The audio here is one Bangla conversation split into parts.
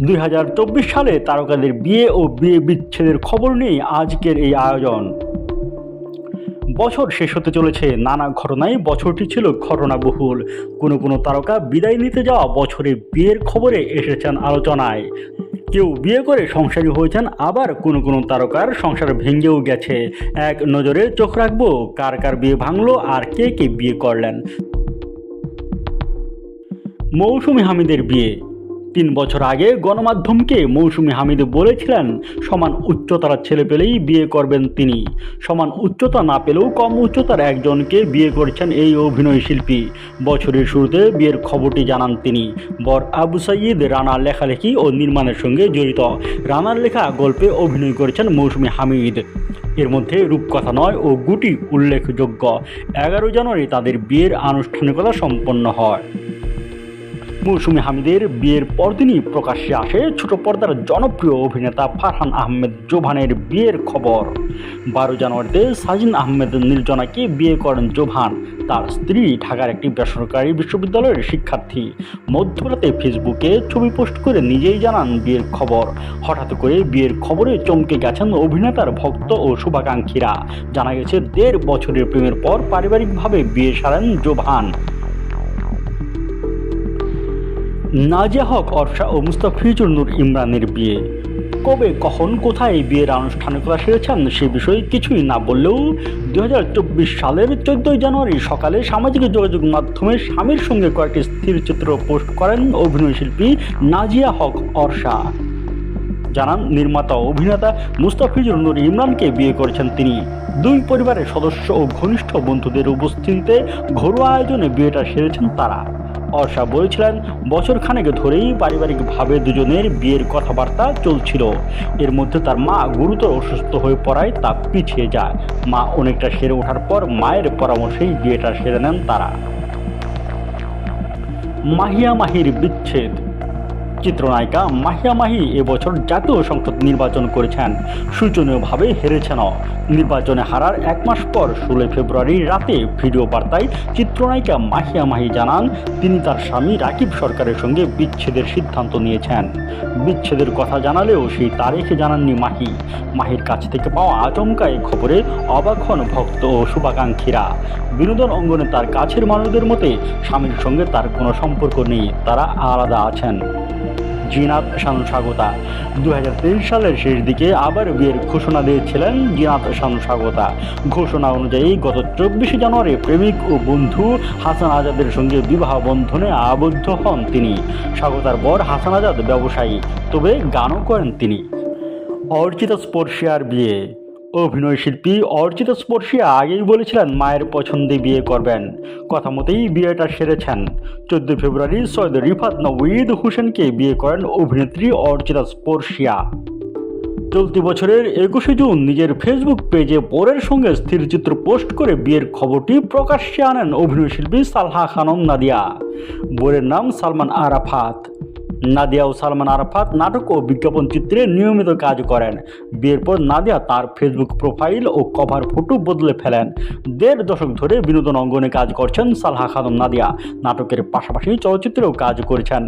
2024 সালে তারকাদের বিয়ে ও বিয়ে বিচ্ছেদের খবর নিয়ে আজকের এই আয়োজন। বছর শেষ হতে চলেছে, নানা ঘটনায় বছরটি ছিল ঘটনাবহুল। কোনো তারকা বিদায় নিতে যাওয়া বছরে বিয়ের খবরে এসেছেন আলোচনায়। কেউ বিয়ে করে সংসারী হয়েছেন, আবার কোনো তারকার সংসার ভেঙেও গেছে। এক নজরে চোখ রাখবো কার কার বিয়ে ভাঙলো আর কে বিয়ে করলেন। মৌসুমী হামিদের বিয়ে। 3 বছর আগে গণমাধ্যমকে মৌসুমী হামিদ বলেছিলেন সমান উচ্চতার ছেলে পেলেই বিয়ে করবেন তিনি। সমান উচ্চতা না পেলেও কম উচ্চতার একজনকে বিয়ে করেছেন এই অভিনয় শিল্পী। বছরের শুরুতে বিয়ের খবরটি জানান তিনি। বর আবু সাইদ রানা লেখালেখি ও নির্মাণের সঙ্গে জড়িত। রানার লেখা গল্পে অভিনয় করেছেন মৌসুমী হামিদ। এর মধ্যে রূপকথা নয় ও গুটি উল্লেখযোগ্য। 11 জানুয়ারি তাদের বিয়ের আনুষ্ঠানিকতা সম্পন্ন হয়। মৌসুমী হামিদের বিয়ের পরদিনই প্রকাশ্যে আসে ছোট পর্দার জনপ্রিয় অভিনেতা ফারহান আহমেদ জোভানের বিয়ের খবর। 12 জানুয়ারিতে সাজিন আহমেদ নির্জনাকে বিয়ে করেন জোভান। তার স্ত্রী ঢাকার একটি বেসরকারি বিশ্ববিদ্যালয়ের শিক্ষার্থী। মধ্যরাতে ফেসবুকে ছবি পোস্ট করে নিজেই জানান বিয়ের খবর। হঠাৎ করে বিয়ের খবরে চমকে গেছেন অভিনেতার ভক্ত ও শুভাকাঙ্ক্ষীরা। জানা গেছে 1.5 বছরের প্রেমের পর পারিবারিকভাবে বিয়ে সারেন জোভান। নাজিয়া হক অর্ষা ও মুস্তাফিজুর নূর ইমরানের বিয়ে। কবে, কখন, কোথায় বিয়ের আনুষ্ঠানিকতা সেরেছেন সে বিষয়ে কিছুই না বললেও 2024 সালের 14 জানুয়ারি সকালে সামাজিক যোগাযোগ মাধ্যমে স্বামীর সঙ্গে কয়েকটি স্থিরচিত্র পোস্ট করেন অভিনয়শিল্পী নাজিয়া হক অর্ষা। জানান নির্মাতা ও অভিনেতা মুস্তাফিজুর নূর ইমরানকে বিয়ে করেছেন তিনি। 2 পরিবারের সদস্য ও ঘনিষ্ঠ বন্ধুদের উপস্থিতিতে ঘরোয়া আয়োজনে বিয়েটা সেরেছেন তারা। অর্ষা বলেছিলেন বছরখানেক ধরেই পারিবারিকভাবে দুজনের বিয়ের কথাবার্তা চলছিল। এর মধ্যে তার মা গুরুতর অসুস্থ হয়ে পড়ায় তা পিছিয়ে যায়। মা অনেকটা সেরে ওঠার পর মায়ের পরামর্শেই বিয়েটা সেরে নেন তারা। মাহিয়া মাহির বিচ্ছেদ। চিত্রনায়িকা মাহিয়া মাহি এবছর জাতীয় সংসদ নির্বাচন করেছেন। শোচনীয়ভাবে হেরেছেনও। নির্বাচনে হারার 1 মাস পর 16 ফেব্রুয়ারি রাতে ভিডিও বার্তায় চিত্রনায়িকা মাহিয়া মাহি জানান তিনি তার স্বামী রাকিব সরকারের সঙ্গে বিচ্ছেদের সিদ্ধান্ত নিয়েছেন। বিচ্ছেদের কথা জানালেও সেই তারিখ জানাননি মাহি। মাহির কাছ থেকে পাওয়া আচমকা এই খবরে অবাক হন ভক্ত ও শুভাকাঙ্ক্ষীরা। বিনোদন অঙ্গনে তার কাছের মানুষদের মতে স্বামীর সঙ্গে তার কোনো সম্পর্ক নেই, তারা আলাদা আছেন। জিনাত শানু স্বাগতা। 2023 সালের শেষ দিকে আবার বিয়ের ঘোষণা দিয়েছিলেন জিনাত শানু স্বাগতা। ঘোষণা অনুযায়ী গত 24 জানুয়ারি প্রেমিক ও বন্ধু হাসান আজাদের সঙ্গে বিবাহ বন্ধনে আবদ্ধ হন তিনি। স্বাগতার বর হাসান আজাদ ব্যবসায়ী, তবে গানও করেন তিনি। অর্চিতা স্পর্শিয়ার বিয়ে। অভিনয়শিল্পী অর্চিতা স্পর্শিয়া আগেই বলেছিলেন মায়ের পছন্দে বিয়ে করবেন। কথা মতেই বিয়েটা সেরেছেন। 14 ফেব্রুয়ারি সৈয়দ রিফাত নওয়ীদ হোসেনকে বিয়ে করেন অভিনেত্রী অর্চিতা স্পর্শিয়া। চলতি বছরের 21 জুন নিজের ফেসবুক পেজে বরের সঙ্গে স্থিরচিত্র পোস্ট করে বিয়ের খবরটি প্রকাশ্যে আনেন অভিনয়শিল্পী সালহা খানম নাদিয়া। বরের নাম সালমান আরাফাত। নাদিয়া ও সালমান আরাফাত নাটক ও বিজ্ঞাপন চিত্রে নিয়মিত কাজ করেন। বিয়ের পর নাদিয়া তার ফেসবুক প্রোফাইল ও কভার ফটো বদলে ফেলেন। 1.5 দশক ধরে বিনোদন অঙ্গনে কাজ করছেন সালহা খানম নাদিয়া। নাটকের পাশাপাশি চলচ্চিত্রেও কাজ করেছেন।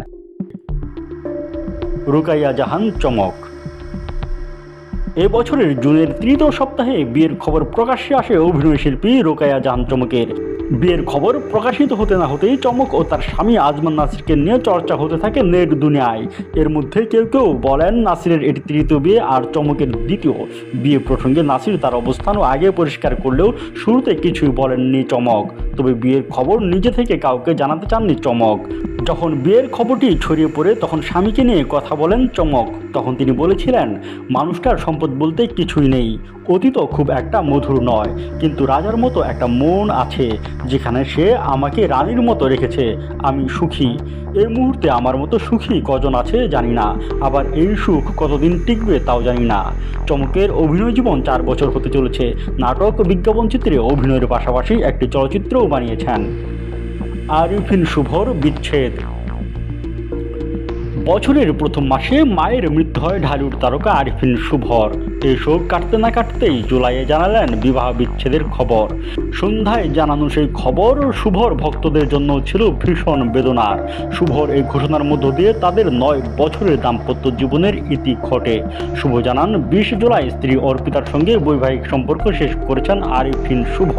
রুকাইয়া জাহান চমক। এবছরের জুনের 3য় সপ্তাহে বিয়ের খবর প্রকাশ্যে আসে অভিনয়শিল্পী রুকাইয়া জাহান চমকের। বিয়ের খবর প্রকাশিত হতে না হতেই চমক ও তার স্বামী আজমান নাসিরকে নিয়ে চর্চা হতে থাকে নেট দুনিয়ায়। এর মধ্যে কেউ বলেন নাসিরের এটি 3য় বিয়ে আর চমকের 2য়। বিয়ে প্রসঙ্গে নাসির তার অবস্থানও আগে পরিষ্কার করলেও শুরুতে কিছুই বলেননি চমক। তবে বিয়ের খবর নিজে থেকে কাউকে জানাতে চাননি চমক। যখন বিয়ের খবরটি ছড়িয়ে পড়ে তখন স্বামীকে নিয়ে কথা বলেন চমক। তখন তিনি বলেছিলেন মানুষটার সম্পদ বলতে কিছুই নেই, অতীতও খুব একটা মধুর নয়, কিন্তু রাজার মতো একটা মন আছে যেখানে সে আমাকে রানীর মতো রেখেছে। আমি সুখী। এই মুহূর্তে আমার মতো সুখী কজন আছে জানি না, আবার এই সুখ কতদিন টিকবে তাও জানি না। চমকের অভিনয় জীবন 4 বছর হতে চলেছে। নাটক, বিজ্ঞাপন চিত্রে অভিনয়ের পাশাপাশি একটি চলচ্চিত্রও বানিয়েছেন। আরিফিন শুভর বিচ্ছেদ। বছরের প্রথম মাসে মায়ের মৃত্যু হয় ঢালিউড তারকা আরিফিন শুভর। এই শোক কাটতে না কাটতেই জুলাইয়ে জানালেন বিবাহ বিচ্ছেদের খবর। সন্ধ্যায় জানানো সেই খবর শুভর ভক্তদের জন্য ছিল ভীষণ বেদনার। শুভর এই ঘোষণার মধ্য দিয়ে তাদের 9 বছরের দাম্পত্য জীবনের ইতি ঘটে। শুভ জানান 20 জুলাই স্ত্রী অর্পিতার সঙ্গে বৈবাহিক সম্পর্ক শেষ করেছেন আরিফিন শুভ।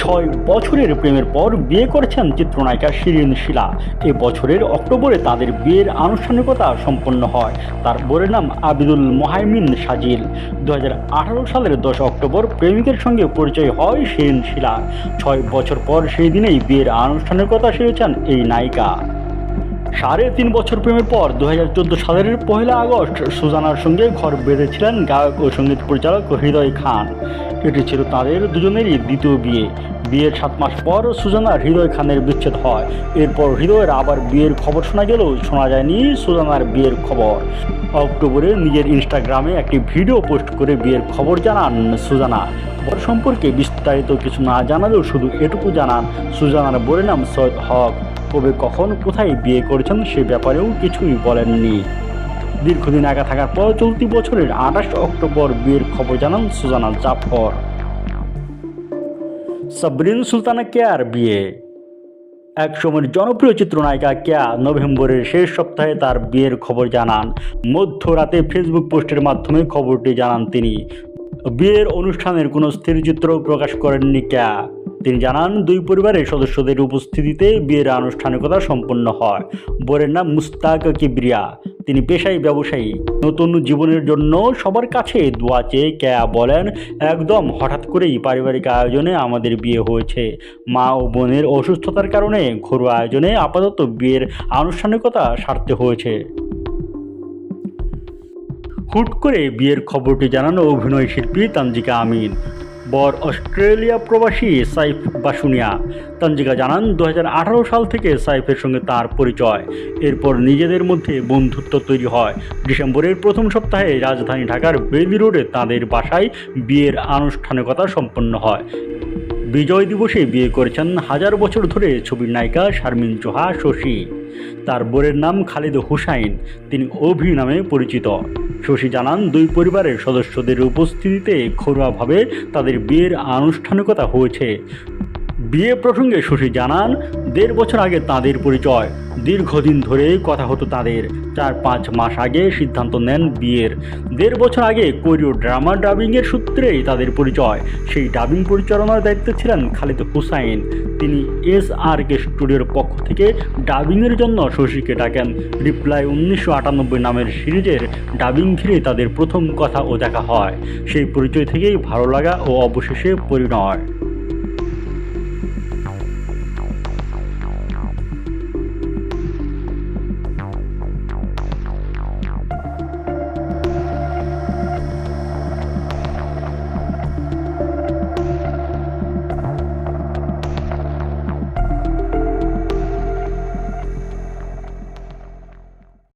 6 বছরের প্রেমের পর বিয়ে করেছেন চিত্রনায়িকা শিরিন শিলা। এ বছরের অক্টোবরে তাদের বিয়ের আনুষ্ঠানিকতা সম্পন্ন হয়। তার বোনের নাম আবিদুল মোহাইমিন সাজিল। 2018 সালের 10 অক্টোবর প্রেমিকের সঙ্গে পরিচয় হয় শিরিন শিলার। 6 বছর পর সেই দিনেই বিয়ের আনুষ্ঠানিকতা সেরেছেন এই নায়িকা। 3.5 বছর প্রেমের পর 2014 সালের 1 আগস্ট সুজানার সঙ্গে ঘর বেঁধেছিলেন গায়ক ও সঙ্গীত পরিচালক হৃদয় খান। এটি ছিল তাদের দুজনেরই দ্বিতীয় বিয়ে। বিয়ের 7 মাস পর সুজানা হৃদয় খানের বিচ্ছেদ হয়। এরপর হৃদয়ের আবার বিয়ের খবর শোনা গেলেও শোনা যায়নি সুজানার বিয়ের খবর। অক্টোবরে নিজের ইনস্টাগ্রামে একটি ভিডিও পোস্ট করে বিয়ের খবর জানান সুজানা। বর সম্পর্কে বিস্তারিত কিছু না জানালেও শুধু এটুকু জানান সুজানার বোনের নাম সৈয়দ হক। কবে কখন কোথায় বিয়ে করেছেন সে ব্যাপারেও কিছুই বলেননি। দীর্ঘদিন একা থাকার পর চলতি বছরের 28 অক্টোবর বিয়ের খবর জানান সুজানা জাফর। সাবরিন সুলতানা কেয়ার বিয়ে। একসময়ের জনপ্রিয় চিত্রনায়িকা কেয়া নভেম্বরের শেষ সপ্তাহে তার বিয়ের খবর জানান। মধ্যরাতে ফেসবুক পোস্টের মাধ্যমে খবরটি জানান তিনি। বিয়ের অনুষ্ঠানের কোনো স্থিরচিত্র প্রকাশ করেননি কেয়া। তিনি জানান 2 পরিবারের সদস্যদের উপস্থিতিতে বিয়ের আনুষ্ঠানিকতা সম্পন্ন হয়। বোনের নাম মুস্তাক কিবরিয়া। তিনি পেশায় ব্যবসায়ী। নতুন জীবনের জন্য সবার কাছে দোয়া চেয়ে কেয়া বলেন, একদম হঠাৎ করেই পারিবারিক আয়োজনে আমাদের বিয়ে হয়েছে। মা ও বোনের অসুস্থতার কারণে ঘরোয়া আয়োজনে আপাতত বিয়ের আনুষ্ঠানিকতা সারতে হয়েছে। হুট করে বিয়ের খবরটি জানান অভিনয় শিল্পী তানজিকা আমিন। বর অস্ট্রেলিয়া প্রবাসী সাইফ বাসুনিয়া। তানজিকা জানান 2018 সাল থেকে সাইফের সঙ্গে তার পরিচয়। এরপর নিজেদের মধ্যে বন্ধুত্ব তৈরি হয়। ডিসেম্বরের প্রথম সপ্তাহে রাজধানী ঢাকার বেলি রোডে তাঁদের বাসায় বিয়ের আনুষ্ঠানিকতা সম্পন্ন হয়। বিজয় দিবসে বিয়ে করেছেন 1000 বছর ধরে ছবির নায়িকা শারমিন জোহা শশী। তার বোনের নাম খালিদ হুসাইন। তিনি অভি নামে পরিচিত। শশী জানান 2 পরিবারের সদস্যদের উপস্থিতিতে ঘরোয়াভাবে তাদের বিয়ের আনুষ্ঠানিকতা হয়েছে। বিয়ে প্রসঙ্গে শশী জানান 1.5 বছর আগে তাঁদের পরিচয়। দীর্ঘদিন ধরে কথা হতো তাদের। 4-5 মাস আগে সিদ্ধান্ত নেন বিয়ের। 1.5 বছর আগে কোরিও ড্রামা ডাবিংয়ের সূত্রেই তাদের পরিচয়। সেই ডাবিং পরিচালনার দায়িত্বে ছিলেন খালিদ হুসাইন। তিনি SRK স্টুডিওর পক্ষ থেকে ডাবিংয়ের জন্য শশীকে ডাকেন। রিপ্লাই 1998 নামের সিরিজের ডাবিং ঘিরে তাদের প্রথম কথা ও দেখা হয়। সেই পরিচয় থেকেই ভালো লাগা ও অবশেষে পরিণয়।